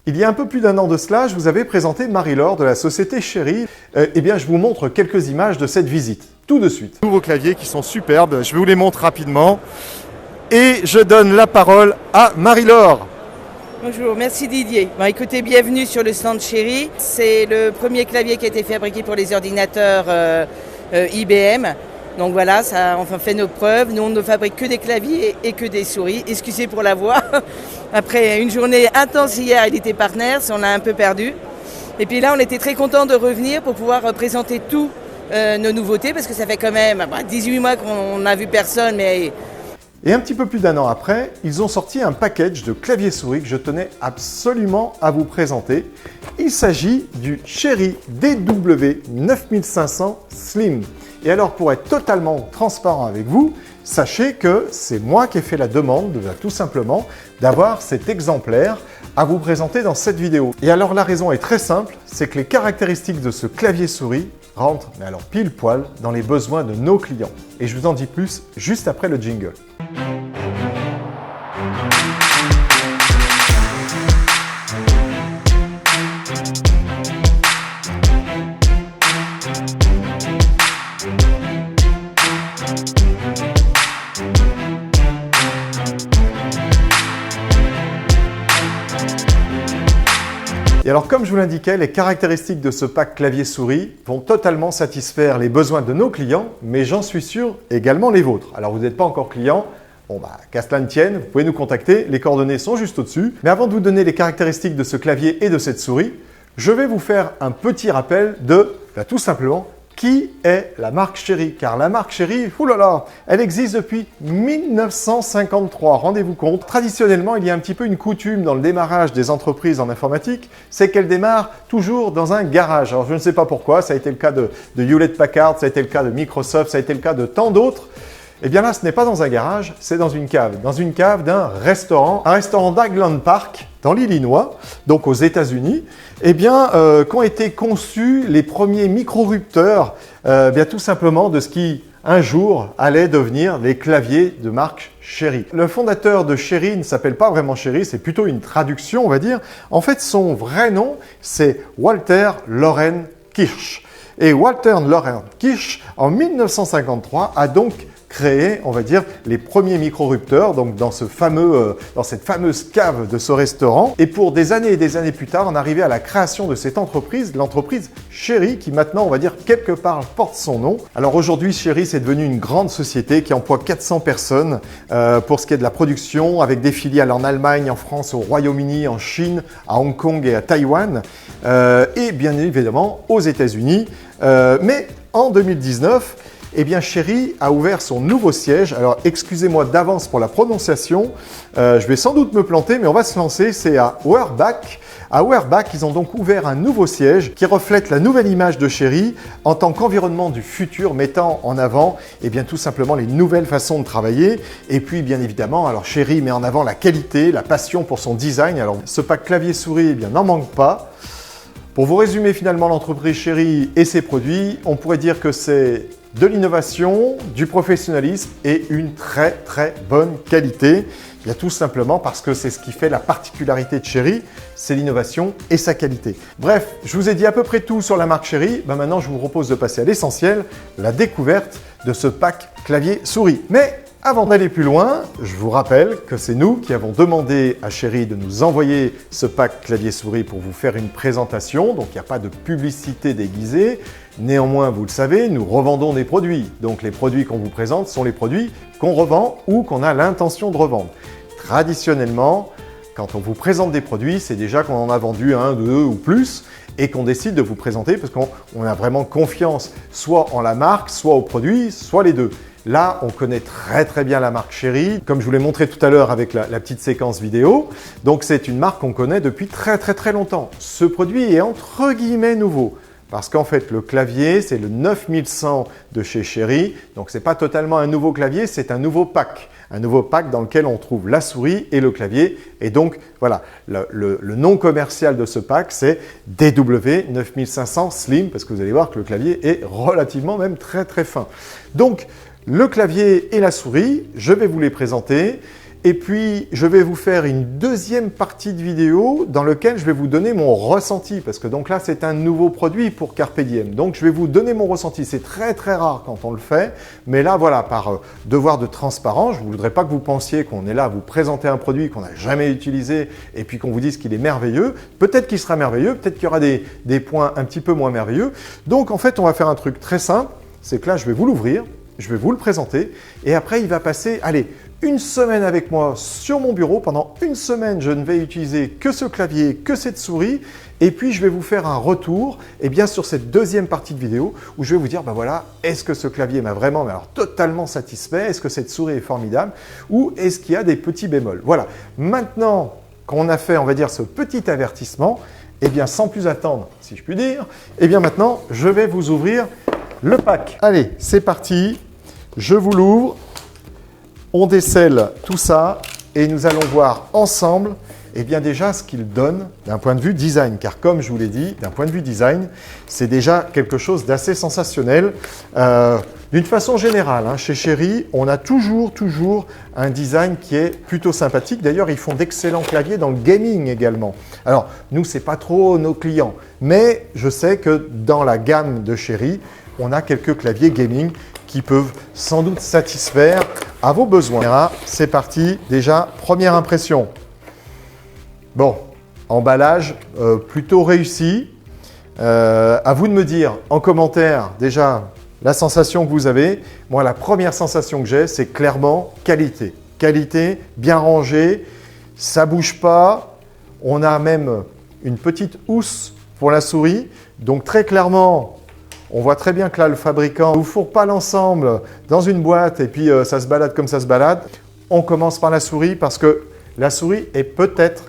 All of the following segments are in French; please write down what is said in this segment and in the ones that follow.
Il y a un peu plus d'un an de cela, je vous avais présenté Marie-Laure de la société Cherry. Eh bien, je vous montre quelques images de cette visite, tout de suite. Nouveaux claviers qui sont superbes, je vous les montre rapidement. Et je donne la parole à Marie-Laure. Bonjour, merci Didier. Bon, écoutez, bienvenue sur le stand Cherry. C'est le premier clavier qui a été fabriqué pour les ordinateurs IBM. Donc voilà, ça, on fait nos preuves. Nous, on ne fabrique que des claviers et que des souris. Excusez pour la voix. Après une journée intense hier à Elite Partners, on a un peu perdu. Et puis là, on était très contents de revenir pour pouvoir présenter tous nos nouveautés, parce que ça fait quand même 18 mois qu'on n'a vu personne. Et un petit peu plus d'un an après, ils ont sorti un package de claviers souris que je tenais absolument à vous présenter. Il s'agit du Cherry DW9500 Slim. Et alors, pour être totalement transparent avec vous, sachez que c'est moi qui ai fait la demande, tout simplement, d'avoir cet exemplaire à vous présenter dans cette vidéo. Et alors, la raison est très simple, c'est que les caractéristiques de ce clavier souris rentrent, mais alors pile poil, dans les besoins de nos clients. Et je vous en dis plus juste après le jingle. Et alors, comme je vous l'indiquais, les caractéristiques de ce pack clavier-souris vont totalement satisfaire les besoins de nos clients, mais j'en suis sûr également les vôtres. Alors, vous n'êtes pas encore client, qu'à cela ne tienne, vous pouvez nous contacter, les coordonnées sont juste au-dessus. Mais avant de vous donner les caractéristiques de ce clavier et de cette souris, je vais vous faire un petit rappel de, tout simplement, qui est la marque Cherry. Car la marque Cherry, oulala, elle existe depuis 1953, rendez-vous compte. Traditionnellement, il y a un petit peu une coutume dans le démarrage des entreprises en informatique, c'est qu'elles démarrent toujours dans un garage. Alors je ne sais pas pourquoi, ça a été le cas de Hewlett-Packard, ça a été le cas de Microsoft, ça a été le cas de tant d'autres. Eh bien là, ce n'est pas dans un garage, c'est dans une cave d'un restaurant, un restaurant d'Agland Park, dans l'Illinois, donc aux États-Unis, qu'ont été conçus les premiers micro-rupteurs, tout simplement de ce qui, un jour, allait devenir les claviers de marque Cherry. Le fondateur de Cherry ne s'appelle pas vraiment Cherry, c'est plutôt une traduction, on va dire. En fait, son vrai nom, c'est Walter Loren Kirsch. Et Walter Loren Kirsch, en 1953, a donc créé, on va dire, les premiers micro-rupteurs, donc dans cette fameuse cave de ce restaurant. Et pour des années et des années plus tard, on arrivait à la création de cette entreprise, l'entreprise Cherry, qui maintenant, on va dire, quelque part porte son nom. Alors aujourd'hui, Cherry, c'est devenu une grande société qui emploie 400 personnes pour ce qui est de la production, avec des filiales en Allemagne, en France, au Royaume-Uni, en Chine, à Hong Kong et à Taïwan, et bien évidemment aux États-Unis. Mais en 2019, Cherry a ouvert son nouveau siège. Alors, excusez-moi d'avance pour la prononciation. Je vais sans doute me planter, mais on va se lancer. C'est à Auerbach. À Auerbach, ils ont donc ouvert un nouveau siège qui reflète la nouvelle image de Cherry en tant qu'environnement du futur, mettant en avant tout simplement les nouvelles façons de travailler. Et puis, bien évidemment, alors Cherry met en avant la qualité, la passion pour son design. Alors, ce pack clavier-souris, n'en manque pas. Pour vous résumer finalement l'entreprise Cherry et ses produits, on pourrait dire que c'est de l'innovation, du professionnalisme et une très très bonne qualité. Il y a tout simplement parce que c'est ce qui fait la particularité de Cherry, c'est l'innovation et sa qualité. Bref, je vous ai dit à peu près tout sur la marque Cherry. Maintenant, je vous propose de passer à l'essentiel, la découverte de ce pack clavier-souris. Mais avant d'aller plus loin, je vous rappelle que c'est nous qui avons demandé à Cherry de nous envoyer ce pack clavier-souris pour vous faire une présentation. Donc, il n'y a pas de publicité déguisée. Néanmoins, vous le savez, nous revendons des produits. Donc, les produits qu'on vous présente sont les produits qu'on revend ou qu'on a l'intention de revendre. Traditionnellement, quand on vous présente des produits, c'est déjà qu'on en a vendu un, deux ou plus et qu'on décide de vous présenter parce qu'on a vraiment confiance soit en la marque, soit au produit, soit les deux. Là, on connaît très très bien la marque Cherry, comme je vous l'ai montré tout à l'heure avec la petite séquence vidéo. Donc c'est une marque qu'on connaît depuis très très très longtemps. Ce produit est entre guillemets nouveau. Parce qu'en fait, le clavier, c'est le 9100 de chez Cherry. Donc, ce n'est pas totalement un nouveau clavier, c'est un nouveau pack. Un nouveau pack dans lequel on trouve la souris et le clavier. Et donc, voilà, le nom commercial de ce pack, c'est DW9500 Slim, parce que vous allez voir que le clavier est relativement même très très fin. Donc, le clavier et la souris, je vais vous les présenter. Et puis, je vais vous faire une deuxième partie de vidéo dans laquelle je vais vous donner mon ressenti. Parce que donc là, c'est un nouveau produit pour Carpe Diem. Donc, je vais vous donner mon ressenti. C'est très, très rare quand on le fait. Mais là, voilà, par devoir de transparence, je ne voudrais pas que vous pensiez qu'on est là à vous présenter un produit qu'on n'a jamais utilisé et puis qu'on vous dise qu'il est merveilleux. Peut-être qu'il sera merveilleux, peut-être qu'il y aura des points un petit peu moins merveilleux. Donc, en fait, on va faire un truc très simple. C'est que là, je vais vous l'ouvrir, je vais vous le présenter. Et après, il va passer, allez, une semaine avec moi sur mon bureau. Pendant une semaine, je ne vais utiliser que ce clavier, que cette souris. Et puis, je vais vous faire un retour sur cette deuxième partie de vidéo où je vais vous dire, ben voilà, est-ce que ce clavier m'a vraiment, mais alors totalement satisfait? Est-ce que cette souris est formidable? Ou est-ce qu'il y a des petits bémols? Voilà. Maintenant qu'on a fait, on va dire, ce petit avertissement, eh bien, sans plus attendre, si je puis dire, eh bien maintenant, je vais vous ouvrir le pack. Allez, c'est parti. Je vous l'ouvre. On décèle tout ça et nous allons voir ensemble déjà ce qu'il donne d'un point de vue design. Car comme je vous l'ai dit, d'un point de vue design, c'est déjà quelque chose d'assez sensationnel. D'une façon générale, chez Cherry, on a toujours un design qui est plutôt sympathique. D'ailleurs, ils font d'excellents claviers dans le gaming également. Alors, nous, ce n'est pas trop nos clients. Mais je sais que dans la gamme de Cherry, on a quelques claviers gaming qui peuvent sans doute satisfaire à vos besoins. C'est parti, déjà, première impression. Bon, emballage plutôt réussi. À vous de me dire en commentaire déjà la sensation que vous avez. Moi, la première sensation que j'ai, c'est clairement qualité. Qualité, bien rangé, ça ne bouge pas. On a même une petite housse pour la souris. Donc très clairement, on voit très bien que là, le fabricant ne vous fourre pas l'ensemble dans une boîte et puis ça se balade comme ça se balade. On commence par la souris parce que la souris est peut-être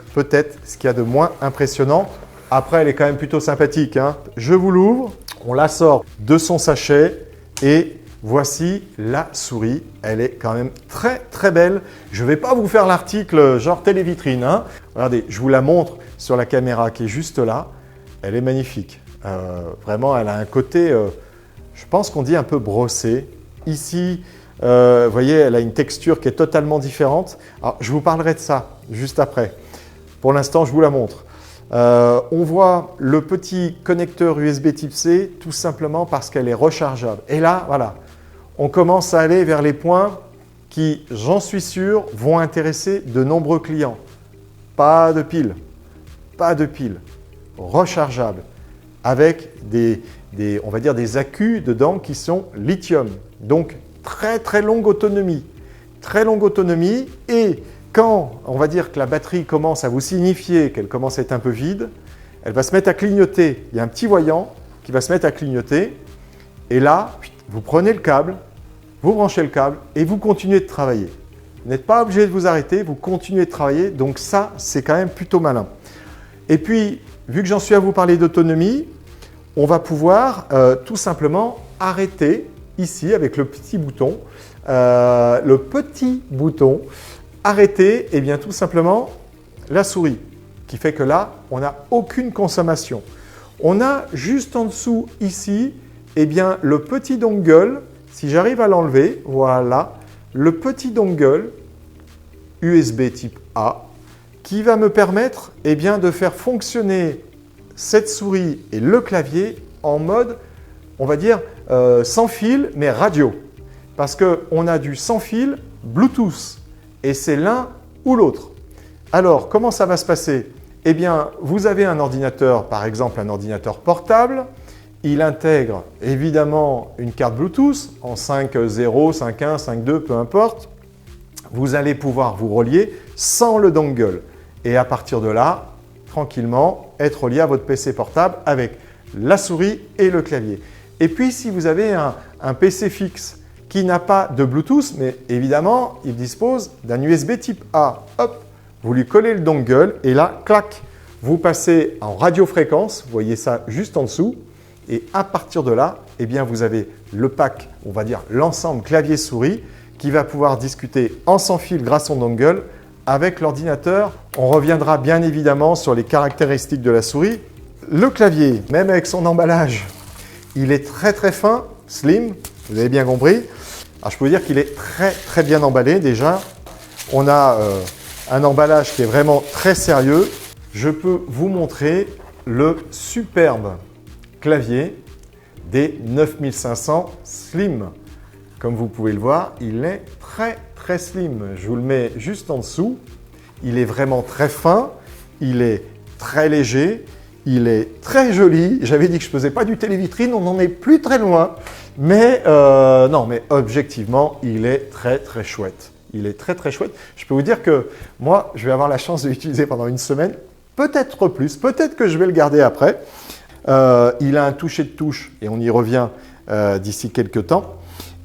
ce qu'il y a de moins impressionnant. Après, elle est quand même plutôt sympathique. Je vous l'ouvre, on la sort de son sachet et voici la souris. Elle est quand même très très belle. Je ne vais pas vous faire l'article genre télévitrine. Regardez, je vous la montre sur la caméra qui est juste là. Elle est magnifique. Vraiment, elle a un côté, je pense qu'on dit un peu brossé. Ici, vous voyez, elle a une texture qui est totalement différente. Alors, je vous parlerai de ça juste après. Pour l'instant, je vous la montre. On voit le petit connecteur USB type C tout simplement parce qu'elle est rechargeable. Et là, voilà, on commence à aller vers les points qui, j'en suis sûr, vont intéresser de nombreux clients. Pas de pile, rechargeable, avec on va dire des accus dedans qui sont lithium. Donc, très longue autonomie. Et quand on va dire que la batterie commence à vous signifier qu'elle commence à être un peu vide, elle va se mettre à clignoter. Il y a un petit voyant qui va se mettre à clignoter. Et là, vous prenez le câble, vous branchez le câble et vous continuez de travailler. Vous n'êtes pas obligé de vous arrêter, vous continuez de travailler. Donc ça, c'est quand même plutôt malin. Et puis, vu que j'en suis à vous parler d'autonomie, on va pouvoir tout simplement arrêter ici avec le petit bouton. Arrêter tout simplement la souris, qui fait que là, on n'a aucune consommation. On a juste en dessous ici, le petit dongle, si j'arrive à l'enlever, voilà, le petit dongle USB type A, qui va me permettre de faire fonctionner cette souris et le clavier en mode, on va dire, sans fil, mais radio. Parce qu'on a du sans fil Bluetooth. Et c'est l'un ou l'autre. Alors, comment ça va se passer? Vous avez un ordinateur, par exemple un ordinateur portable. Il intègre évidemment une carte Bluetooth en 5.0, 5.1, 5.2, peu importe. Vous allez pouvoir vous relier sans le dongle. Et à partir de là, tranquillement, être relié à votre PC portable avec la souris et le clavier. Et puis, si vous avez un PC fixe qui n'a pas de Bluetooth, mais évidemment, il dispose d'un USB type A. Hop, vous lui collez le dongle et là, clac, vous passez en radiofréquence, vous voyez ça juste en dessous. Et à partir de là, vous avez le pack, on va dire l'ensemble clavier-souris qui va pouvoir discuter en sans fil grâce au dongle avec l'ordinateur. On reviendra bien évidemment sur les caractéristiques de la souris. Le clavier, même avec son emballage, il est très fin, slim, vous avez bien compris. Alors je peux vous dire qu'il est très bien emballé déjà. On a un emballage qui est vraiment très sérieux. Je peux vous montrer le superbe clavier des 9500 Slim. Comme vous pouvez le voir, il est très slim. Je vous le mets juste en dessous. Il est vraiment très fin, il est très léger, il est très joli. J'avais dit que je ne faisais pas du télévitrine, on n'en est plus très loin. Mais non, mais objectivement, il est très chouette. Il est très chouette. Je peux vous dire que moi, je vais avoir la chance de l'utiliser pendant une semaine, peut-être plus, peut-être que je vais le garder après. Il a un toucher de touche et on y revient d'ici quelques temps.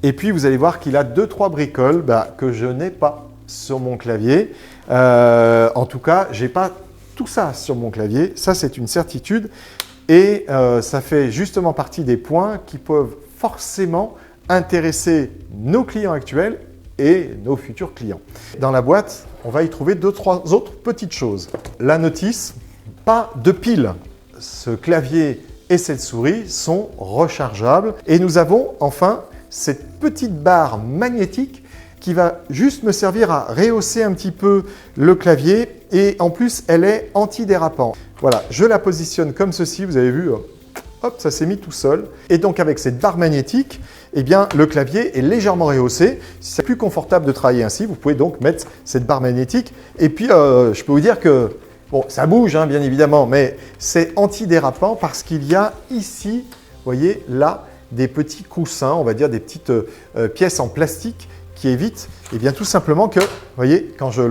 Et puis, vous allez voir qu'il a 2-3 bricoles que je n'ai pas sur mon clavier. En tout cas, je n'ai pas tout ça sur mon clavier. Ça, c'est une certitude. Et ça fait justement partie des points qui peuvent forcément intéresser nos clients actuels et nos futurs clients. Dans la boîte, on va y trouver 2-3 autres petites choses. La notice, pas de pile. Ce clavier et cette souris sont rechargeables. Et nous avons enfin cette petite barre magnétique qui va juste me servir à rehausser un petit peu le clavier et en plus elle est antidérapante. Voilà, je la positionne comme ceci, vous avez vu, hop, ça s'est mis tout seul. Et donc avec cette barre magnétique, eh bien, le clavier est légèrement rehaussé. Si c'est plus confortable de travailler ainsi, vous pouvez donc mettre cette barre magnétique. Et puis, je peux vous dire que, bon, ça bouge hein, bien évidemment, mais c'est antidérapant parce qu'il y a ici, vous voyez, là, des petits coussins, on va dire des petites pièces en plastique qui évitent eh bien, tout simplement que, vous voyez, quand je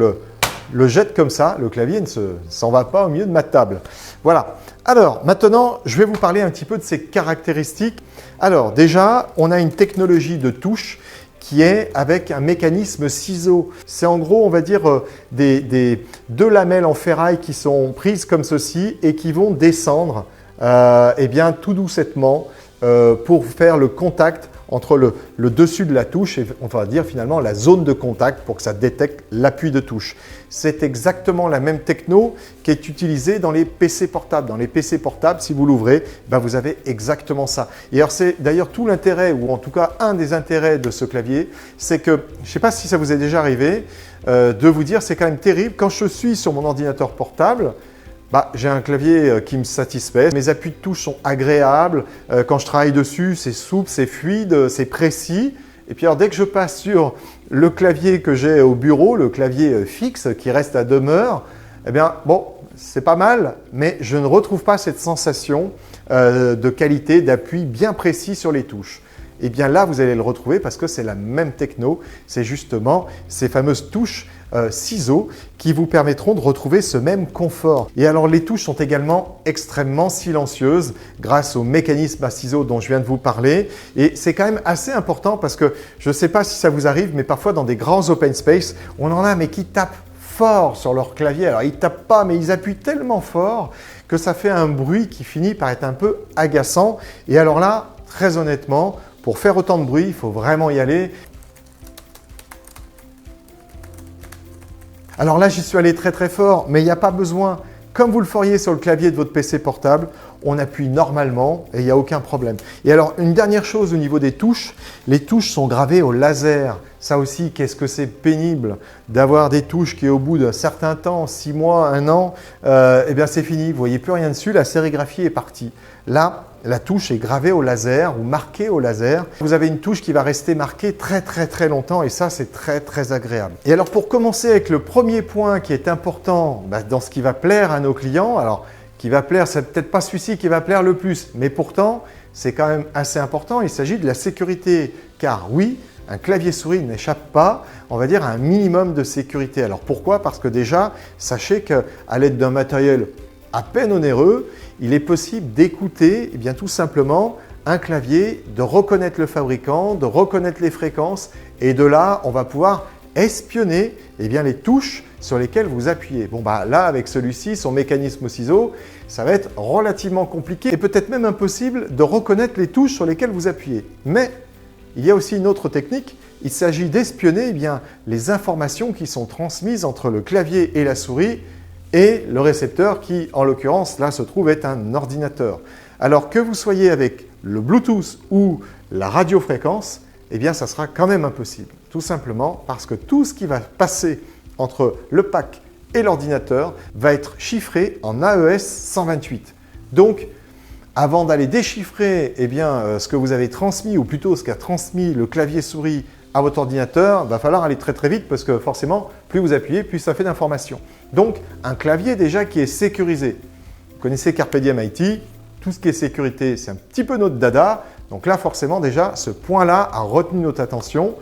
le jette comme ça, le clavier ne s'en va pas au milieu de ma table. Voilà. Alors, maintenant, je vais vous parler un petit peu de ses caractéristiques. Alors, déjà, on a une technologie de touche qui est avec un mécanisme ciseau. C'est en gros, on va dire, deux lamelles en ferraille qui sont prises comme ceci et qui vont descendre eh bien, tout doucettement pour faire le contact entre le dessus de la touche et on va dire finalement la zone de contact pour que ça détecte l'appui de touche. C'est exactement la même techno qui est utilisée dans les PC portables. Dans les PC portables, si vous l'ouvrez, vous avez exactement ça. Et alors c'est d'ailleurs tout l'intérêt, ou en tout cas un des intérêts de ce clavier, c'est que, je ne sais pas si ça vous est déjà arrivé, de vous dire c'est quand même terrible, quand je suis sur mon ordinateur portable, j'ai un clavier qui me satisfait, mes appuis de touche sont agréables, quand je travaille dessus, c'est souple, c'est fluide, c'est précis. Et puis alors dès que je passe sur le clavier que j'ai au bureau, le clavier fixe qui reste à demeure, eh bien bon, c'est pas mal, mais je ne retrouve pas cette sensation de qualité, d'appui bien précis sur les touches. Et bien là, vous allez le retrouver parce que c'est la même techno, c'est justement ces fameuses touches ciseaux qui vous permettront de retrouver ce même confort. Et alors les touches sont également extrêmement silencieuses grâce au mécanisme à ciseaux dont je viens de vous parler. Et c'est quand même assez important parce que je ne sais pas si ça vous arrive, mais parfois dans des grands open space, on en a mais qui tapent fort sur leur clavier. Alors ils ne tapent pas, mais ils appuient tellement fort que ça fait un bruit qui finit par être un peu agaçant. Et alors là, très honnêtement, pour faire autant de bruit, il faut vraiment y aller. Alors là, j'y suis allé très fort, mais il n'y a pas besoin. Comme vous le feriez sur le clavier de votre PC portable, on appuie normalement et il n'y a aucun problème. Et alors, une dernière chose au niveau des touches, les touches sont gravées au laser. Ça aussi, qu'est-ce que c'est pénible d'avoir des touches qui, au bout d'un certain temps, 6 mois, 1 an, eh bien c'est fini. Vous ne voyez plus rien dessus, la sérigraphie est partie. Là, la touche est gravée au laser ou marquée au laser. Vous avez une touche qui va rester marquée très longtemps et ça, c'est très agréable. Et alors, pour commencer avec le premier point qui est important dans ce qui va plaire à nos clients, alors qui va plaire, c'est peut-être pas celui-ci qui va plaire le plus, mais pourtant, c'est quand même assez important. Il s'agit de la sécurité, car oui, un clavier souris n'échappe pas, on va dire, à un minimum de sécurité. Alors pourquoi? Parce que déjà, sachez qu'à l'aide d'un matériel à peine onéreux, il est possible d'écouter tout simplement un clavier, de reconnaître le fabricant, de reconnaître les fréquences et de là, on va pouvoir espionner les touches sur lesquelles vous appuyez. Bon là, avec celui-ci, son mécanisme au ciseau, ça va être relativement compliqué et peut-être même impossible de reconnaître les touches sur lesquelles vous appuyez. Mais il y a aussi une autre technique, il s'agit d'espionner les informations qui sont transmises entre le clavier et la souris et le récepteur qui, en l'occurrence, là se trouve être un ordinateur. Alors que vous soyez avec le Bluetooth ou la radiofréquence, ça sera quand même impossible. Tout simplement parce que tout ce qui va passer entre le pack et l'ordinateur va être chiffré en AES 128. Donc, avant d'aller déchiffrer ce que vous avez transmis, ou plutôt ce qu'a transmis le clavier souris à votre ordinateur, il va falloir aller très vite parce que forcément, plus vous appuyez, plus ça fait d'informations. Donc, un clavier déjà qui est sécurisé. Vous connaissez Carpe Diem IT, tout ce qui est sécurité, c'est un petit peu notre dada. Donc là, forcément, déjà, ce point-là a retenu notre attention.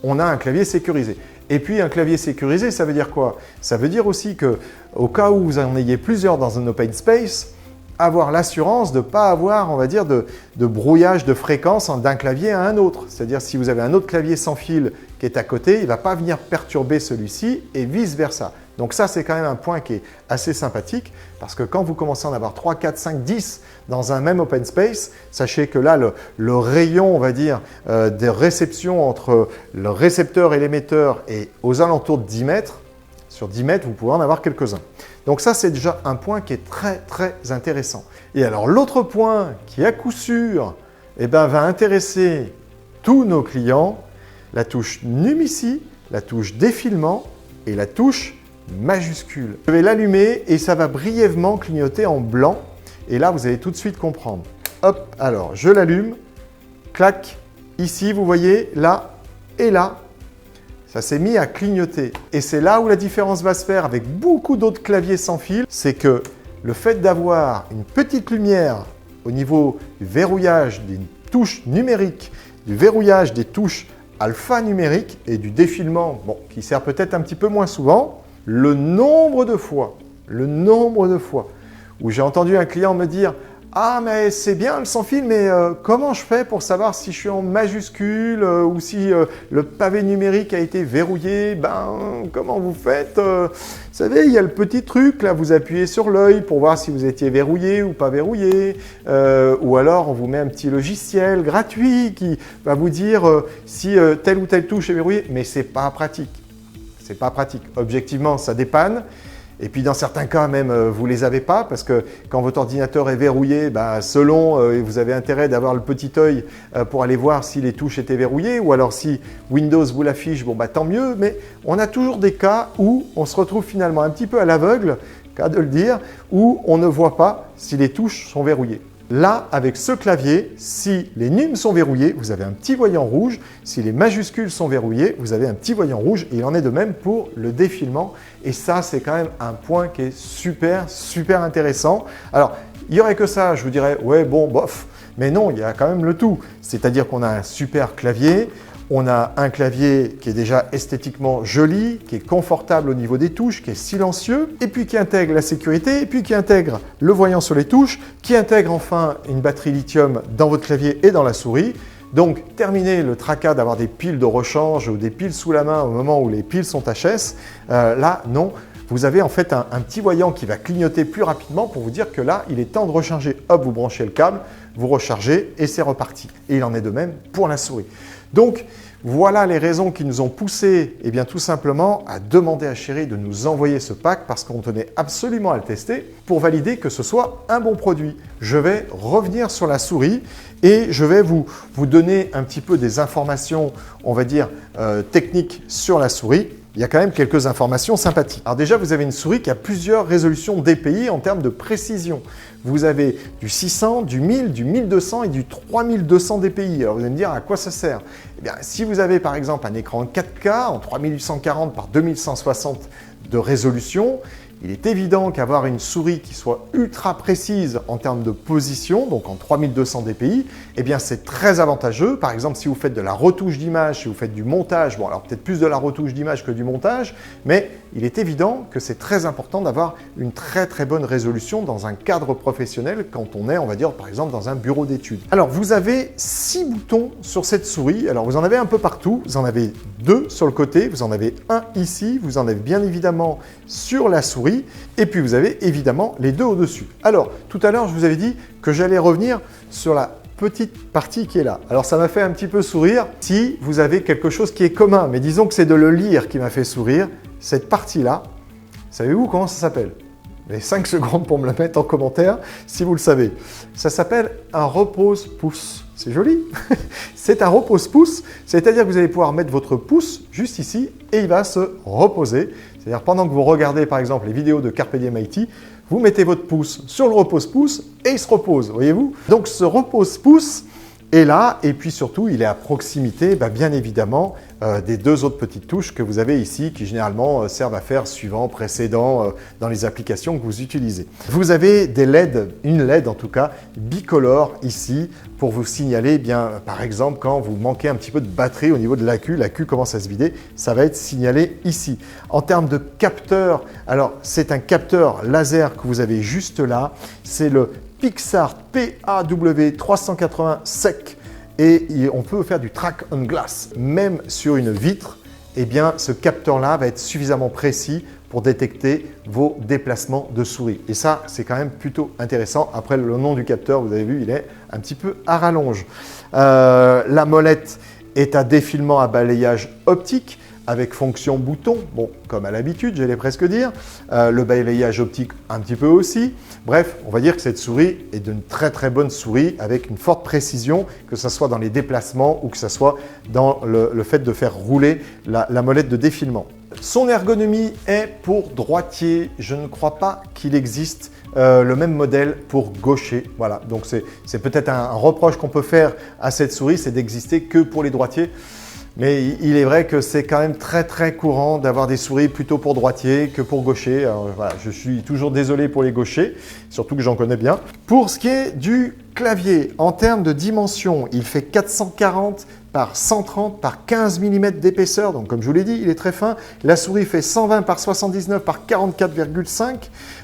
On a un clavier sécurisé. Et puis, un clavier sécurisé, ça veut dire quoi? Ça veut dire aussi qu'au cas où vous en ayez plusieurs dans un open space, avoir l'assurance de ne pas avoir, on va dire, de brouillage de fréquence d'un clavier à un autre. C'est-à-dire, si vous avez un autre clavier sans fil qui est à côté, il ne va pas venir perturber celui-ci et vice-versa. Donc ça, c'est quand même un point qui est assez sympathique parce que quand vous commencez à en avoir 3, 4, 5, 10 dans un même open space, sachez que là, le rayon, on va dire, des réceptions entre le récepteur et l'émetteur est aux alentours de 10 mètres. Sur 10 mètres, vous pouvez en avoir quelques-uns. Donc ça, c'est déjà un point qui est très intéressant. Et alors, l'autre point qui, à coup sûr, va intéresser tous nos clients, la touche Num ici, la touche défilement et la touche majuscule. Je vais l'allumer et ça va brièvement clignoter en blanc. Et là, vous allez tout de suite comprendre. Hop, alors, je l'allume, clac, ici, vous voyez, là et là. Ça s'est mis à clignoter. Et c'est là où la différence va se faire avec beaucoup d'autres claviers sans fil. C'est que le fait d'avoir une petite lumière au niveau du verrouillage des touches numériques, du verrouillage des touches alphanumériques et du défilement, qui sert peut-être un petit peu moins souvent, le nombre de fois où j'ai entendu un client me dire « Ah, mais c'est bien le sans-fil, mais comment je fais pour savoir si je suis en majuscule ou si le pavé numérique a été verrouillé? Comment vous faites? Vous savez, il y a le petit truc, là, vous appuyez sur l'œil pour voir si vous étiez verrouillé ou pas verrouillé. Ou alors, on vous met un petit logiciel gratuit qui va vous dire si telle ou telle touche est verrouillée. Mais c'est pas pratique. C'est pas pratique. Objectivement, ça dépanne. Et puis dans certains cas même, vous ne les avez pas parce que quand votre ordinateur est verrouillé, vous avez intérêt d'avoir le petit œil pour aller voir si les touches étaient verrouillées ou alors si Windows vous l'affiche, tant mieux. Mais on a toujours des cas où on se retrouve finalement un petit peu à l'aveugle, cas de le dire, où on ne voit pas si les touches sont verrouillées. Là, avec ce clavier, si les nums sont verrouillés, vous avez un petit voyant rouge. Si les majuscules sont verrouillées, vous avez un petit voyant rouge. Et il en est de même pour le défilement. Et ça, c'est quand même un point qui est super intéressant. Alors, il n'y aurait que ça, je vous dirais, ouais, bof. Mais non, il y a quand même le tout. C'est-à-dire qu'on a un super clavier. On a un clavier qui est déjà esthétiquement joli, qui est confortable au niveau des touches, qui est silencieux, et puis qui intègre la sécurité, et puis qui intègre le voyant sur les touches, qui intègre enfin une batterie lithium dans votre clavier et dans la souris. Donc, terminez le tracas d'avoir des piles de rechange ou des piles sous la main au moment où les piles sont HS. Là, non. Vous avez en fait un petit voyant qui va clignoter plus rapidement pour vous dire que là, il est temps de recharger. Hop, vous branchez le câble, vous rechargez et c'est reparti. Et il en est de même pour la souris. Donc, voilà les raisons qui nous ont poussé tout simplement à demander à Chery de nous envoyer ce pack parce qu'on tenait absolument à le tester pour valider que ce soit un bon produit. Je vais revenir sur la souris et je vais vous donner un petit peu des informations, on va dire, techniques sur la souris. Il y a quand même quelques informations sympathiques. Alors déjà, vous avez une souris qui a plusieurs résolutions DPI en termes de précision. Vous avez du 600, du 1000, du 1200 et du 3200 DPI. Alors vous allez me dire à quoi ça sert? Si vous avez par exemple un écran 4K en 3840 par 2160 de résolution, il est évident qu'avoir une souris qui soit ultra précise en termes de position, donc en 3200 dpi, c'est très avantageux. Par exemple, si vous faites de la retouche d'image, si vous faites du montage, alors peut-être plus de la retouche d'image que du montage, mais il est évident que c'est très important d'avoir une très bonne résolution dans un cadre professionnel quand on est, on va dire, par exemple, dans un bureau d'études. Alors, vous avez 6 boutons sur cette souris. Alors, vous en avez un peu partout. Vous en avez 2 sur le côté, vous en avez un ici, vous en avez bien évidemment sur la souris. Et puis vous avez évidemment les 2 au-dessus. Alors, tout à l'heure, je vous avais dit que j'allais revenir sur la petite partie qui est là. Alors, ça m'a fait un petit peu sourire si vous avez quelque chose qui est commun, mais disons que c'est de le lire qui m'a fait sourire. Cette partie-là, savez-vous comment ça s'appelle? Les 5 secondes pour me la mettre en commentaire si vous le savez. Ça s'appelle un repose-pouce. C'est joli. C'est un repose-pouce, c'est-à-dire que vous allez pouvoir mettre votre pouce juste ici et il va se reposer. C'est-à-dire pendant que vous regardez par exemple les vidéos de Carpe Diem IT, vous mettez votre pouce sur le repose-pouce et il se repose, voyez-vous? Donc ce repose-pouce est là et puis surtout il est à proximité bien évidemment des deux autres petites touches que vous avez ici qui généralement servent à faire suivant, précédent dans les applications que vous utilisez. Vous avez des LED, une LED en tout cas bicolore ici pour vous signaler par exemple quand vous manquez un petit peu de batterie au niveau de l'accu commence à se vider, ça va être signalé ici. En termes de capteur, alors c'est un capteur laser que vous avez juste là, c'est le Pixart PAW380 SEC et on peut faire du track on glass. Même sur une vitre, ce capteur-là va être suffisamment précis pour détecter vos déplacements de souris. Et ça, c'est quand même plutôt intéressant. Après, le nom du capteur, vous avez vu, il est un petit peu à rallonge. La molette est à défilement à balayage optique avec fonction bouton, bon, comme à l'habitude, j'allais presque dire. Le balayage optique un petit peu aussi. Bref, on va dire que cette souris est d'une très très bonne souris avec une forte précision, que ce soit dans les déplacements ou que ce soit dans le fait de faire rouler la molette de défilement. Son ergonomie est pour droitier. Je ne crois pas qu'il existe le même modèle pour gaucher. Voilà, donc c'est peut-être un reproche qu'on peut faire à cette souris, c'est d'exister que pour les droitiers. Mais il est vrai que c'est quand même très très courant d'avoir des souris plutôt pour droitier que pour gaucher. Alors, voilà, je suis toujours désolé pour les gauchers, surtout que j'en connais bien. Pour ce qui est du clavier, en termes de dimension, il fait 440 par 130 par 15 mm d'épaisseur. Donc comme je vous l'ai dit, il est très fin. La souris fait 120 par 79 par 44,5.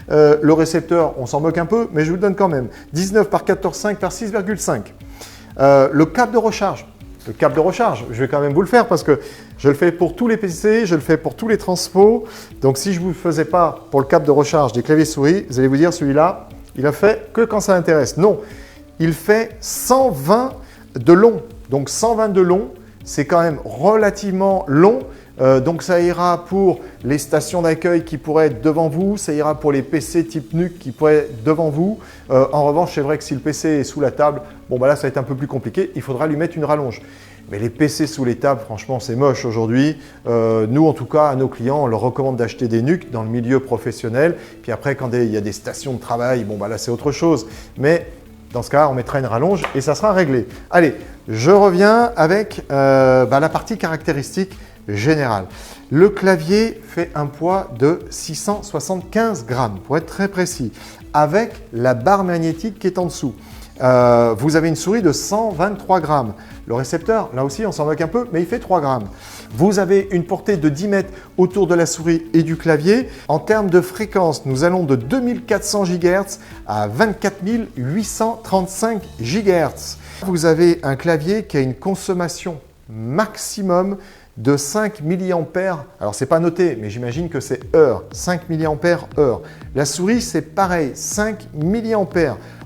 Le récepteur, on s'en moque un peu, mais je vous le donne quand même. 19 par 14,5 par 6,5. Le câble de recharge. Le câble de recharge, je vais quand même vous le faire parce que je le fais pour tous les PC, je le fais pour tous les transpos. Donc si je ne vous le faisais pas pour le câble de recharge des claviers souris, vous allez vous dire celui-là, il a fait que quand ça intéresse. Non, il fait 120 de long. Donc 120 de long, c'est quand même relativement long. Donc ça ira pour les stations d'accueil qui pourraient être devant vous, ça ira pour les PC type NUC qui pourraient être devant vous. En revanche, c'est vrai que si le PC est sous la table, bon là ça va être un peu plus compliqué, il faudra lui mettre une rallonge. Mais les PC sous les tables, franchement, c'est moche aujourd'hui. Nous, en tout cas, à nos clients, on leur recommande d'acheter des NUC dans le milieu professionnel. Puis après, quand il y a des stations de travail, là c'est autre chose. Mais dans ce cas, on mettra une rallonge et ça sera réglé. Allez, je reviens avec la partie caractéristique générale. Le clavier fait un poids de 675 grammes, pour être très précis, avec la barre magnétique qui est en dessous. Vous avez une souris de 123 grammes. Le récepteur, là aussi, on s'en moque un peu, mais il fait 3 grammes. Vous avez une portée de 10 mètres autour de la souris et du clavier. En termes de fréquence, nous allons de 2400 GHz à 24 835 GHz. Vous avez un clavier qui a une consommation maximum de 5 mA. Alors, ce n'est pas noté, mais j'imagine que c'est heure. 5 mAh. La souris, c'est pareil, 5 mA.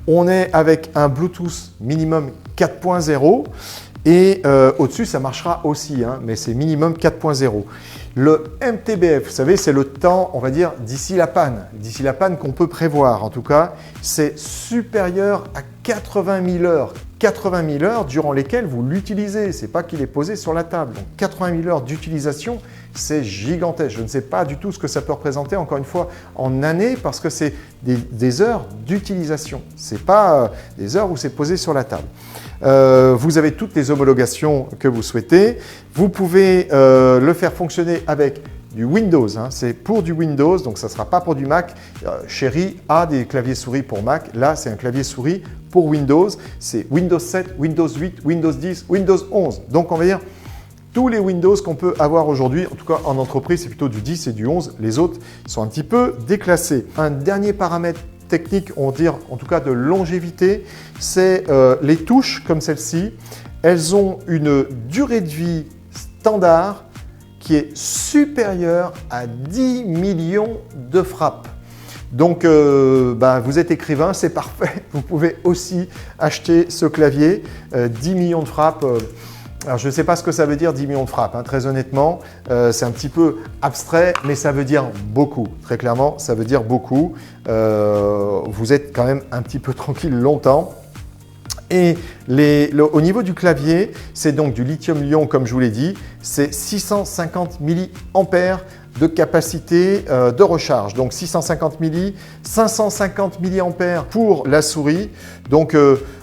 On est avec un Bluetooth minimum 4.0 et au-dessus, ça marchera aussi, mais c'est minimum 4.0. Le MTBF, vous savez, c'est le temps, on va dire, d'ici la panne qu'on peut prévoir. En tout cas, c'est supérieur à 80 000 heures. 80 000 heures durant lesquelles vous l'utilisez. Ce n'est pas qu'il est posé sur la table. Donc 80 000 heures d'utilisation, c'est gigantesque. Je ne sais pas du tout ce que ça peut représenter, encore une fois, en années, parce que c'est des heures d'utilisation. Ce n'est pas des heures où c'est posé sur la table. Vous avez toutes les homologations que vous souhaitez. Vous pouvez le faire fonctionner avec du Windows, c'est pour du Windows, donc ça ne sera pas pour du Mac. Cherry a des claviers souris pour Mac, là c'est un clavier souris pour Windows, c'est Windows 7, Windows 8, Windows 10, Windows 11. Donc on va dire tous les Windows qu'on peut avoir aujourd'hui, en tout cas en entreprise c'est plutôt du 10 et du 11, les autres sont un petit peu déclassés. Un dernier paramètre technique, on va dire en tout cas de longévité, c'est les touches comme celle-ci. Elles ont une durée de vie standard qui est supérieure à 10 millions de frappes. Donc, vous êtes écrivain, c'est parfait. Vous pouvez aussi acheter ce clavier, 10 millions de frappes. Alors, je ne sais pas ce que ça veut dire 10 millions de frappes, très honnêtement. C'est un petit peu abstrait, mais ça veut dire beaucoup. Très clairement, ça veut dire beaucoup. Vous êtes quand même un petit peu tranquille longtemps. Et au niveau du clavier, c'est donc du lithium-ion comme je vous l'ai dit, c'est 650 mA de capacité de recharge. Donc 650 milli, 550 mAh pour la souris. Donc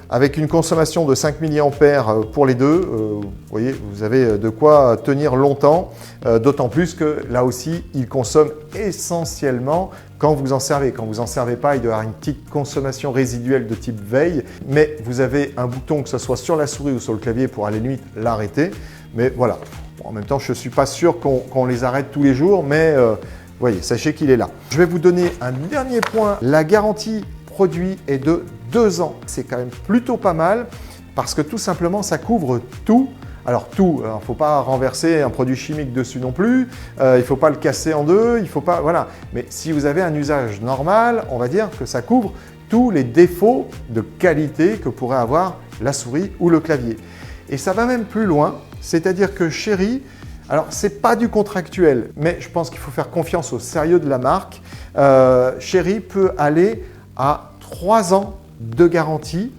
avec une consommation de 5 mAh pour les deux, vous voyez, vous avez de quoi tenir longtemps, d'autant plus que là aussi, il consomme essentiellement quand vous en servez. Quand vous en servez pas, il doit y avoir une petite consommation résiduelle de type veille, mais vous avez un bouton, que ce soit sur la souris ou sur le clavier, pour à la limite l'arrêter. Mais voilà, bon, en même temps, je ne suis pas sûr qu'on les arrête tous les jours, mais vous voyez, sachez qu'il est là. Je vais vous donner un dernier point. La garantie produit est de 2 ans. C'est quand même plutôt pas mal parce que tout simplement, ça couvre tout. Alors tout, il ne faut pas renverser un produit chimique dessus non plus, il ne faut pas le casser en deux, il faut pas, voilà. Mais si vous avez un usage normal, on va dire que ça couvre tous les défauts de qualité que pourrait avoir la souris ou le clavier. Et ça va même plus loin, c'est-à-dire que Cherry, alors ce n'est pas du contractuel, mais je pense qu'il faut faire confiance au sérieux de la marque. Cherry peut aller à 3 ans de garantie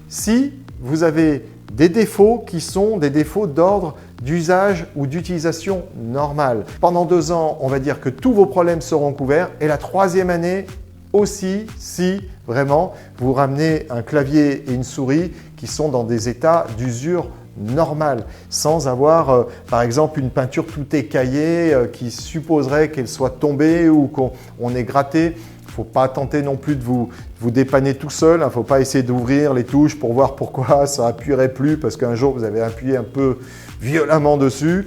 si vous avez des défauts qui sont des défauts d'ordre d'usage ou d'utilisation normale. Pendant 2 ans, on va dire que tous vos problèmes seront couverts et la 3e année aussi si vraiment vous ramenez un clavier et une souris qui sont dans des états d'usure normale, sans avoir par exemple une peinture tout écaillée qui supposerait qu'elle soit tombée ou qu'on ait gratté. Il ne faut pas tenter non plus de vous dépanner tout seul. Il ne faut pas essayer d'ouvrir les touches pour voir pourquoi ça n'appuierait plus parce qu'un jour vous avez appuyé un peu violemment dessus.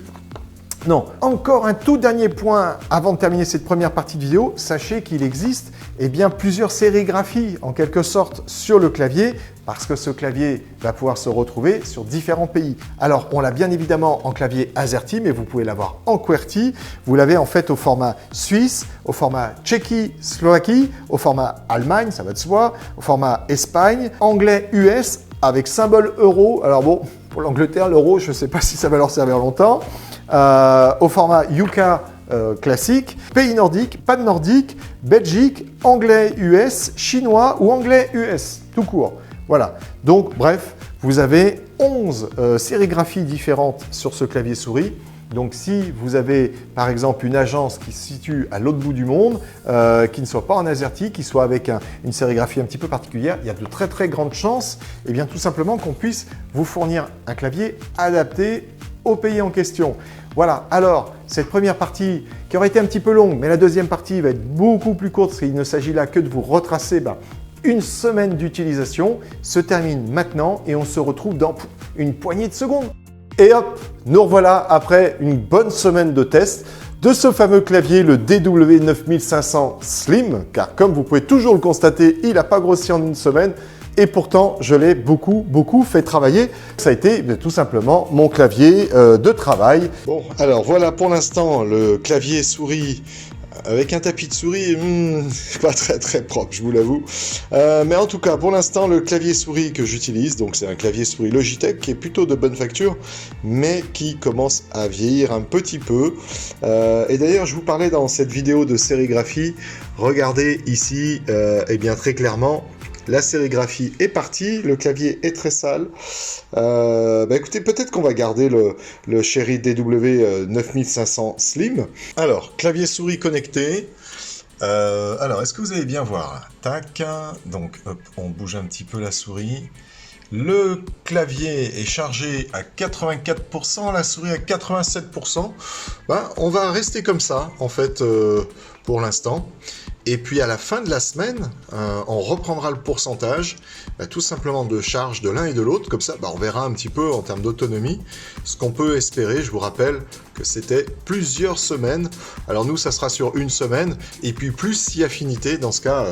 Non. Encore un tout dernier point avant de terminer cette première partie de vidéo. Sachez qu'il existe plusieurs sérigraphies en quelque sorte sur le clavier parce que ce clavier va pouvoir se retrouver sur différents pays. Alors on l'a bien évidemment en clavier AZERTY, mais vous pouvez l'avoir en QWERTY. Vous l'avez en fait au format suisse, au format Tchéquie-Slovaquie, au format Allemagne, ça va de soi, au format Espagne, anglais US avec symbole euro. Alors bon, pour l'Angleterre, l'euro, je ne sais pas si ça va leur servir longtemps. Au format UK classique, pays nordiques, pas de nordique, Belgique, anglais US, chinois ou anglais US, tout court. Voilà, donc bref, vous avez 11 sérigraphies différentes sur ce clavier souris. Donc si vous avez par exemple une agence qui se situe à l'autre bout du monde, qui ne soit pas en AZERTY, qui soit avec une sérigraphie un petit peu particulière, il y a de très très grandes chances tout simplement qu'on puisse vous fournir un clavier adapté au pays en question. Voilà, alors cette première partie qui aurait été un petit peu longue, mais la deuxième partie va être beaucoup plus courte parce qu'il ne s'agit là que de vous retracer une semaine d'utilisation, se termine maintenant et on se retrouve dans une poignée de secondes. Et hop, nous revoilà après une bonne semaine de test de ce fameux clavier, le DW9500 Slim, car comme vous pouvez toujours le constater, il n'a pas grossi en une semaine. Et pourtant, je l'ai beaucoup fait travailler. Ça a été tout simplement mon clavier de travail. Bon, alors voilà pour l'instant le clavier souris avec un tapis de souris, pas très propre, je vous l'avoue. Mais en tout cas, pour l'instant, le clavier souris que j'utilise, donc c'est un clavier souris Logitech qui est plutôt de bonne facture, mais qui commence à vieillir un petit peu. Et d'ailleurs, je vous parlais dans cette vidéo de sérigraphie, regardez ici, très clairement, la sérigraphie est partie, le clavier est très sale. Écoutez, peut-être qu'on va garder le Cherry DW9500 Slim. Alors, clavier souris connecté. Alors, est-ce que vous allez bien voir? Tac, donc hop, on bouge un petit peu la souris. Le clavier est chargé à 84%, la souris à 87%. On va rester comme ça, en fait, pour l'instant. Et puis à la fin de la semaine, on reprendra le pourcentage, tout simplement de charge de l'un et de l'autre. Comme ça, on verra un petit peu en termes d'autonomie ce qu'on peut espérer. Je vous rappelle que c'était plusieurs semaines. Alors nous, ça sera sur une semaine. Et puis plus si affinité, dans ce cas,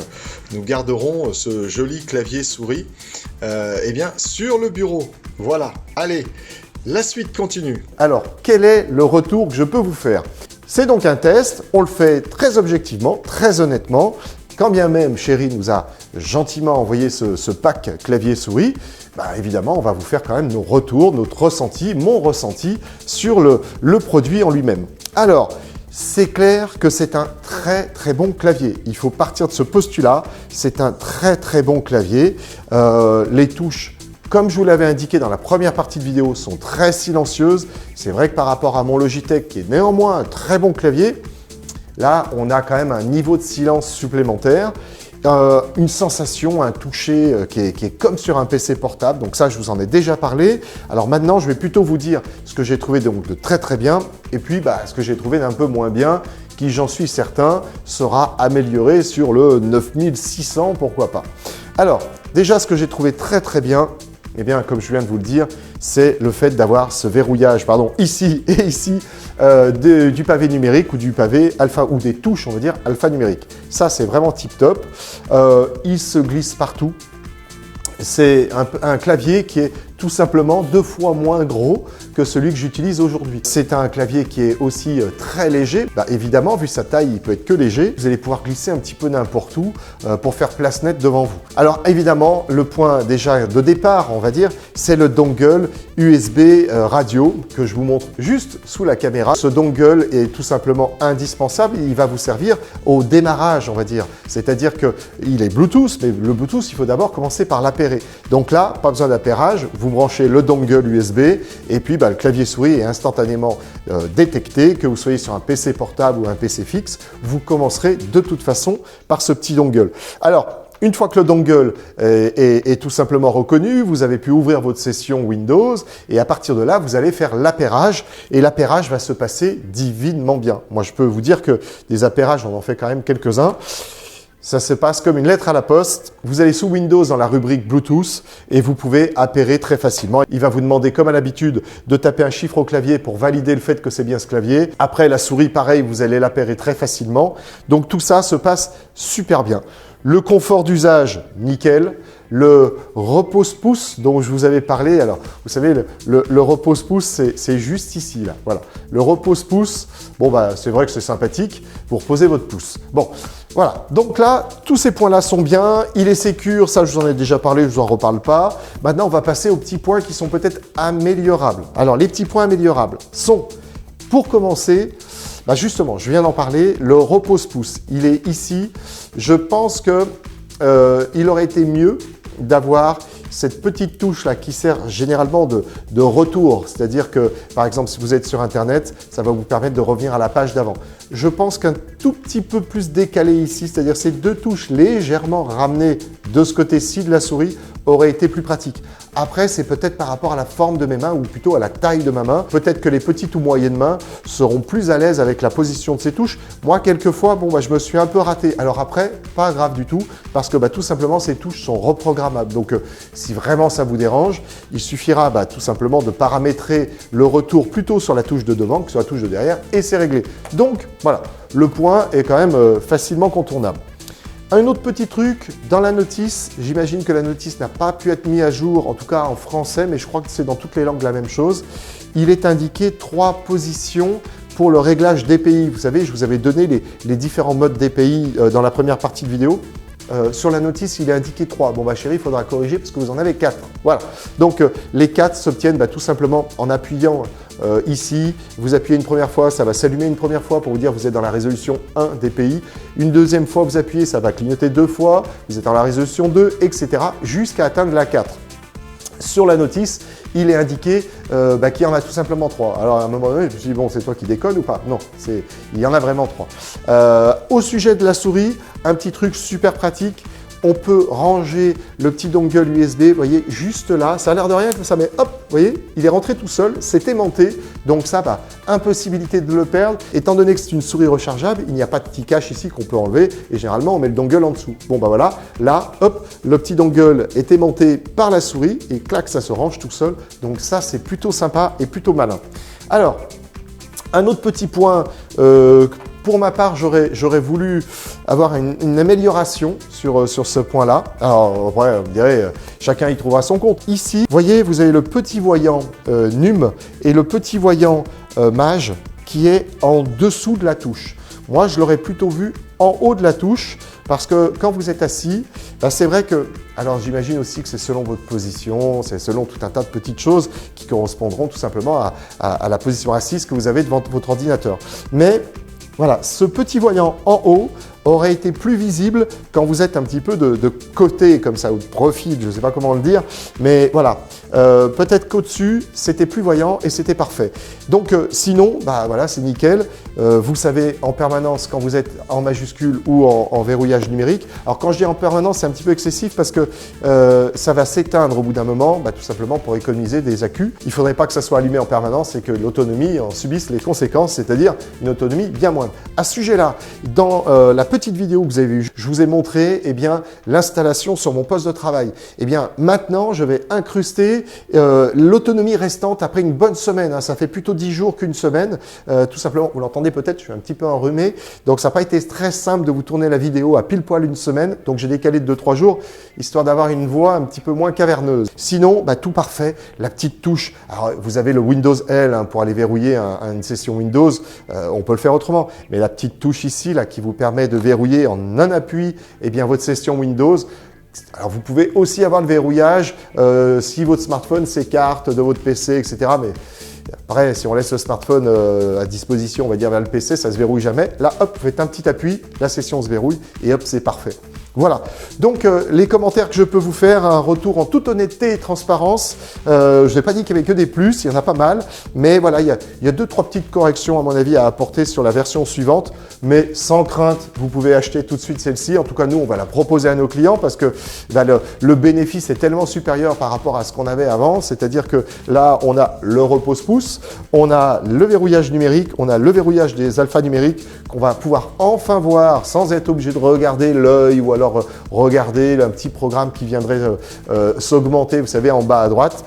nous garderons ce joli clavier souris sur le bureau. Voilà, allez, la suite continue. Alors, quel est le retour que je peux vous faire ? C'est donc un test, on le fait très objectivement, très honnêtement. Quand bien même Cherry nous a gentiment envoyé ce pack clavier-souris, évidemment, on va vous faire quand même nos retours, notre ressenti, mon ressenti sur le produit en lui-même. Alors, c'est clair que c'est un très bon clavier. Il faut partir de ce postulat, c'est un très bon clavier. Les touches, comme je vous l'avais indiqué dans la première partie de vidéo, sont très silencieuses. C'est vrai que par rapport à mon Logitech, qui est néanmoins un très bon clavier, Là, on a quand même un niveau de silence supplémentaire. Une sensation, un toucher qui est comme sur un PC portable. Donc ça, je vous en ai déjà parlé. Alors maintenant, je vais plutôt vous dire ce que j'ai trouvé donc de très très bien et puis ce que j'ai trouvé d'un peu moins bien, qui j'en suis certain sera amélioré sur le 9600, pourquoi pas. Alors, déjà, ce que j'ai trouvé très très bien, eh bien, comme je viens de vous le dire, c'est le fait d'avoir ce verrouillage, ici et ici, du pavé numérique ou du pavé alpha, ou des touches, on va dire, alphanumérique. Ça, c'est vraiment tip top. Il se glisse partout. C'est un clavier qui est tout simplement 2 fois moins gros que celui que j'utilise aujourd'hui. C'est un clavier qui est aussi très léger. Évidemment, vu sa taille, il peut être que léger. Vous allez pouvoir glisser un petit peu n'importe où pour faire place nette devant vous. Alors évidemment, le point déjà de départ, on va dire, c'est le dongle USB radio que je vous montre juste sous la caméra. Ce dongle est tout simplement indispensable. Il va vous servir au démarrage, on va dire. C'est-à-dire qu'il est Bluetooth, mais le Bluetooth, il faut d'abord commencer par l'appairer. Donc là, pas besoin d'appairage. Vous branchez le dongle USB et puis le clavier souris est instantanément détecté, que vous soyez sur un PC portable ou un PC fixe, vous commencerez de toute façon par ce petit dongle. Alors, une fois que le dongle est tout simplement reconnu, vous avez pu ouvrir votre session Windows et à partir de là, vous allez faire l'appairage et l'appairage va se passer divinement bien. Moi, je peux vous dire que des appairages, on en fait quand même quelques-uns. Ça se passe comme une lettre à la poste. Vous allez sous Windows dans la rubrique Bluetooth et vous pouvez appairer très facilement. Il va vous demander, comme à l'habitude, de taper un chiffre au clavier pour valider le fait que c'est bien ce clavier. Après, la souris, pareil, vous allez l'appairer très facilement. Donc tout ça se passe super bien. Le confort d'usage, nickel. Le repose-pouce dont je vous avais parlé, alors vous savez, le repose-pouce, c'est juste ici, là. Voilà. Le repose-pouce, c'est vrai que c'est sympathique, vous reposez votre pouce. Bon, voilà. Donc là, tous ces points-là sont bien. Il est sécure, ça je vous en ai déjà parlé, je ne vous en reparle pas. Maintenant, on va passer aux petits points qui sont peut-être améliorables. Alors, les petits points améliorables sont, pour commencer, justement, je viens d'en parler, le repose-pouce. Il est ici. Je pense que il aurait été mieux d'avoir cette petite touche là qui sert généralement de retour, c'est-à-dire que par exemple si vous êtes sur internet, ça va vous permettre de revenir à la page d'avant. Je pense qu'un tout petit peu plus décalé ici, c'est-à-dire ces deux touches légèrement ramenées de ce côté-ci de la souris aurait été plus pratique. Après, c'est peut-être par rapport à la forme de mes mains ou plutôt à la taille de ma main. Peut-être que les petites ou moyennes mains seront plus à l'aise avec la position de ces touches. Moi, quelquefois, je me suis un peu raté. Alors après, pas grave du tout parce que tout simplement, ces touches sont reprogrammables. Donc, si vraiment ça vous dérange, il suffira tout simplement de paramétrer le retour plutôt sur la touche de devant que sur la touche de derrière et c'est réglé. Donc, voilà, le point est quand même facilement contournable. Un autre petit truc, dans la notice, j'imagine que la notice n'a pas pu être mise à jour, en tout cas en français, mais je crois que c'est dans toutes les langues la même chose. Il est indiqué 3 positions pour le réglage DPI. Vous savez, je vous avais donné les différents modes DPI dans la première partie de vidéo. Sur la notice, il est indiqué 3. Chérie, il faudra corriger parce que vous en avez 4. Voilà. Donc, les 4 s'obtiennent tout simplement en appuyant ici. Vous appuyez une première fois, ça va s'allumer une première fois pour vous dire que vous êtes dans la résolution 1 DPI. Une deuxième fois, vous appuyez, ça va clignoter 2 fois. Vous êtes dans la résolution 2, etc. jusqu'à atteindre la 4. Sur la notice, il est indiqué qu'il y en a tout simplement 3. Alors à un moment donné, je me suis dit, c'est toi qui déconnes ou pas? Non, il y en a vraiment 3. Au sujet de la souris, un petit truc super pratique. On peut ranger le petit dongle USB, vous voyez, juste là. Ça a l'air de rien comme ça, mais hop, vous voyez, il est rentré tout seul, c'est aimanté. Donc ça, impossibilité de le perdre. Étant donné que c'est une souris rechargeable, il n'y a pas de petit cache ici qu'on peut enlever. Et généralement, on met le dongle en dessous. Voilà, là, hop, le petit dongle est aimanté par la souris et clac, ça se range tout seul. Donc ça, c'est plutôt sympa et plutôt malin. Alors, un autre petit point pour ma part, j'aurais voulu avoir une amélioration sur ce point-là. Alors, après, vous me direz, chacun y trouvera son compte. Ici, vous voyez, vous avez le petit voyant NUM et le petit voyant MAGE qui est en dessous de la touche. Moi, je l'aurais plutôt vu en haut de la touche parce que quand vous êtes assis, c'est vrai que, alors j'imagine aussi que c'est selon votre position, c'est selon tout un tas de petites choses qui correspondront tout simplement à la position assise que vous avez devant votre ordinateur. Mais voilà, ce petit voyant en haut aurait été plus visible quand vous êtes un petit peu de côté comme ça, ou de profil, je ne sais pas comment le dire, mais voilà. Peut-être qu'au-dessus, c'était plus voyant et c'était parfait. Donc sinon, bah voilà, c'est nickel. Vous savez en permanence quand vous êtes en majuscule ou en verrouillage numérique. Alors quand je dis en permanence, c'est un petit peu excessif parce que ça va s'éteindre au bout d'un moment, bah, tout simplement pour économiser des accus. Il ne faudrait pas que ça soit allumé en permanence et que l'autonomie en subisse les conséquences, c'est-à-dire une autonomie bien moindre. À ce sujet-là, dans la petite vidéo que vous avez vue, je vous ai montré eh bien, l'installation sur mon poste de travail. Eh bien, maintenant, je vais incruster l'autonomie restante après une bonne semaine. Hein. Ça fait plutôt 10 jours qu'une semaine. Tout simplement, vous l'entendez peut-être, je suis un petit peu enrhumé. Donc, ça n'a pas été très simple de vous tourner la vidéo à pile poil une semaine. Donc, j'ai décalé de 2-3 jours, histoire d'avoir une voix un petit peu moins caverneuse. Sinon, bah, tout parfait. La petite touche. Alors, vous avez le Windows L hein, pour aller verrouiller une session Windows. On peut le faire autrement. Mais la petite touche ici, là, qui vous permet de verrouiller en un appui eh bien, votre session Windows. Alors, vous pouvez aussi avoir le verrouillage si votre smartphone s'écarte de votre PC, etc. Mais après, si on laisse le smartphone à disposition, on va dire vers le PC, ça ne se verrouille jamais. Là, hop, vous faites un petit appui, la session se verrouille et hop, c'est parfait. Voilà, donc les commentaires que je peux vous faire, un retour en toute honnêteté et transparence. Je n'ai pas dit qu'il y avait que des plus, il y en a pas mal, mais voilà, il y a 2-3 petites corrections à mon avis à apporter sur la version suivante, mais sans crainte, vous pouvez acheter tout de suite celle-ci. En tout cas, nous, on va la proposer à nos clients parce que bah, le bénéfice est tellement supérieur par rapport à ce qu'on avait avant, c'est-à-dire que là, on a le repose-pouce, on a le verrouillage numérique, on a le verrouillage des alphanumériques qu'on va pouvoir enfin voir sans être obligé de regarder l'œil ou alors regardez un petit programme qui viendrait s'augmenter, vous savez, en bas à droite.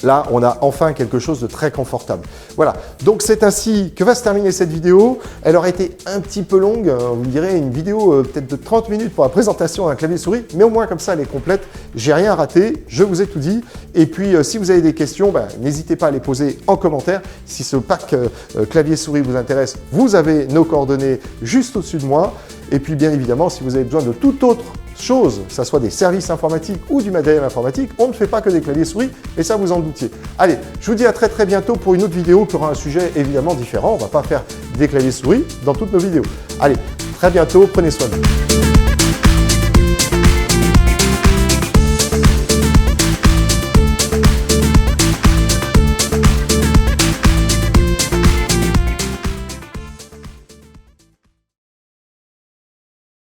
Là, on a enfin quelque chose de très confortable. Voilà, donc c'est ainsi que va se terminer cette vidéo. Elle aurait été un petit peu longue, vous me direz, une vidéo peut-être de 30 minutes pour la présentation d'un clavier souris, mais au moins comme ça, elle est complète. J'ai rien raté, je vous ai tout dit. Et puis, si vous avez des questions, bah, n'hésitez pas à les poser en commentaire. Si ce pack clavier souris vous intéresse, vous avez nos coordonnées juste au-dessus de moi. Et puis, bien évidemment, si vous avez besoin de toute autre chose, que ce soit des services informatiques ou du matériel informatique, on ne fait pas que des claviers souris, et ça vous en doutiez. Allez, je vous dis à très bientôt pour une autre vidéo qui aura un sujet évidemment différent. On ne va pas faire des claviers souris dans toutes nos vidéos. Allez, très bientôt, prenez soin de vous.